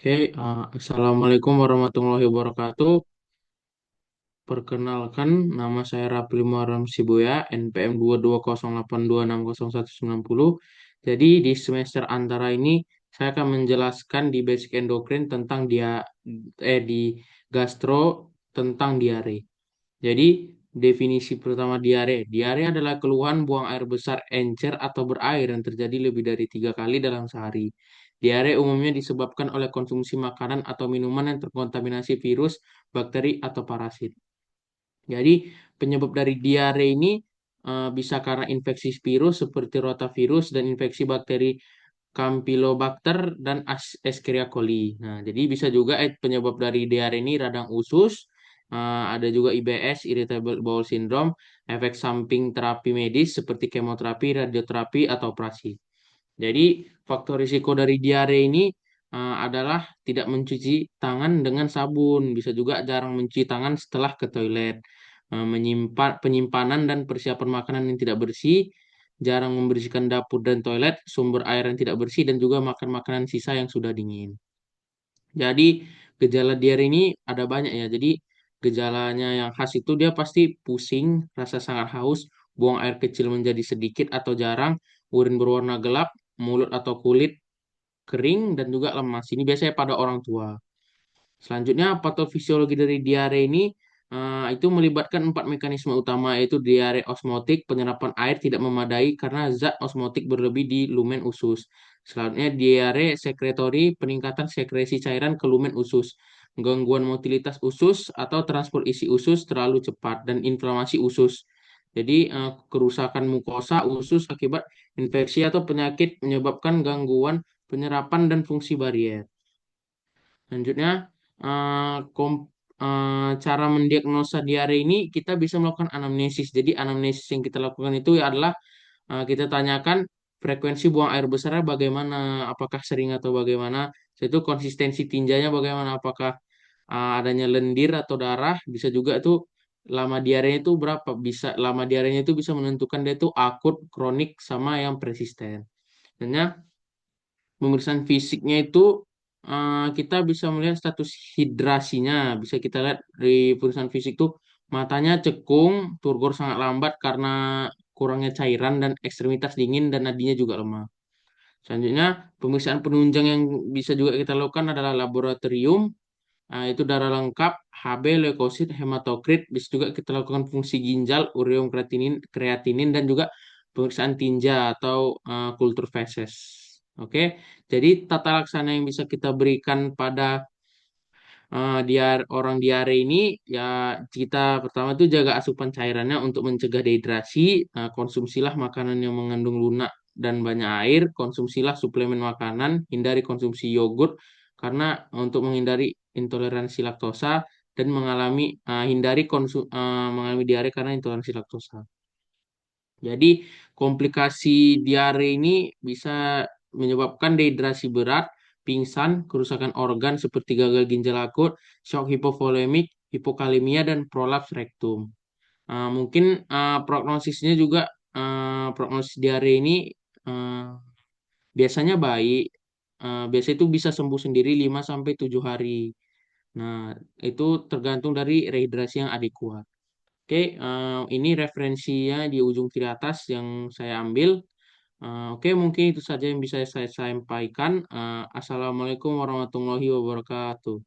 Assalamualaikum warahmatullahi wabarakatuh. Perkenalkan, nama saya Rapli Muharram Sibuya, NPM 22082660190. Jadi di semester antara ini saya akan menjelaskan di basic endokrin tentang di gastro tentang diare. Jadi definisi pertama diare. Diare adalah keluhan buang air besar encer atau berair yang terjadi lebih dari 3 kali dalam sehari. Diare umumnya disebabkan oleh konsumsi makanan atau minuman yang terkontaminasi virus, bakteri, atau parasit. Jadi penyebab dari diare ini bisa karena infeksi virus seperti rotavirus dan infeksi bakteri Campylobacter dan Escherichia coli. Nah, jadi bisa juga penyebab dari diare ini radang usus, ada juga IBS, irritable bowel syndrome, efek samping terapi medis seperti kemoterapi, radioterapi, atau operasi. Jadi, faktor risiko dari diare ini adalah tidak mencuci tangan dengan sabun, bisa juga jarang mencuci tangan setelah ke toilet, menyimpan penyimpanan dan persiapan makanan yang tidak bersih, jarang membersihkan dapur dan toilet, sumber air yang tidak bersih, dan juga makan makanan sisa yang sudah dingin. Jadi gejala diare ini ada banyak ya. Jadi gejalanya yang khas itu dia pasti pusing, rasa sangat haus, buang air kecil menjadi sedikit atau jarang, urin berwarna gelap, mulut atau kulit kering, dan juga lemas. Ini biasanya pada orang tua. Selanjutnya, patofisiologi dari diare ini itu melibatkan 4 mekanisme utama, yaitu diare osmotik, penyerapan air tidak memadai karena zat osmotik berlebih di lumen usus. Selanjutnya, diare sekretori, peningkatan sekresi cairan ke lumen usus, gangguan motilitas usus atau transport isi usus terlalu cepat, dan inflamasi usus. Jadi, kerusakan mukosa usus akibat infeksi atau penyakit menyebabkan gangguan penyerapan dan fungsi barier. Selanjutnya, cara mendiagnosa diare ini kita bisa melakukan anamnesis. Jadi anamnesis yang kita lakukan itu adalah kita tanyakan frekuensi buang air besarnya bagaimana, apakah sering atau bagaimana. Itu konsistensi tinjanya bagaimana, apakah adanya lendir atau darah. Bisa juga itu lama diarenya itu berapa. Bisa lama diarenya itu bisa menentukan dia itu akut, kronik, sama yang persisten. Dan pemeriksaan fisiknya itu kita bisa melihat status hidrasinya. Bisa kita lihat di pemeriksaan fisik tuh matanya cekung, turgor sangat lambat karena kurangnya cairan dan ekstremitas dingin dan nadinya juga lemah. Selanjutnya, pemeriksaan penunjang yang bisa juga kita lakukan adalah laboratorium. Itu darah lengkap, Hb, leukosit, hematokrit. Bisa juga kita lakukan fungsi ginjal, ureum kreatinin, dan juga pemeriksaan tinja atau kultur feses. Oke, jadi tata laksana yang bisa kita berikan pada orang diare ini ya, kita pertama itu jaga asupan cairannya untuk mencegah dehidrasi. Konsumsilah makanan yang mengandung lunak dan banyak air, konsumsilah suplemen makanan, hindari konsumsi yogurt karena untuk menghindari intoleransi laktosa, dan mengalami diare karena intoleransi laktosa. Jadi komplikasi diare ini bisa menyebabkan dehidrasi berat, pingsan, kerusakan organ seperti gagal ginjal akut, shock hipovolemik, hipokalemia, dan prolaps rektum. Mungkin prognosisnya juga, prognosis diare ini uh, biasanya baik. Biasanya itu bisa sembuh sendiri 5 sampai 7 hari. Nah, itu tergantung dari rehidrasi yang adekuat. Oke, ini referensinya di ujung kiri atas yang saya ambil. Oke, mungkin itu saja yang bisa saya sampaikan. Assalamualaikum warahmatullahi wabarakatuh.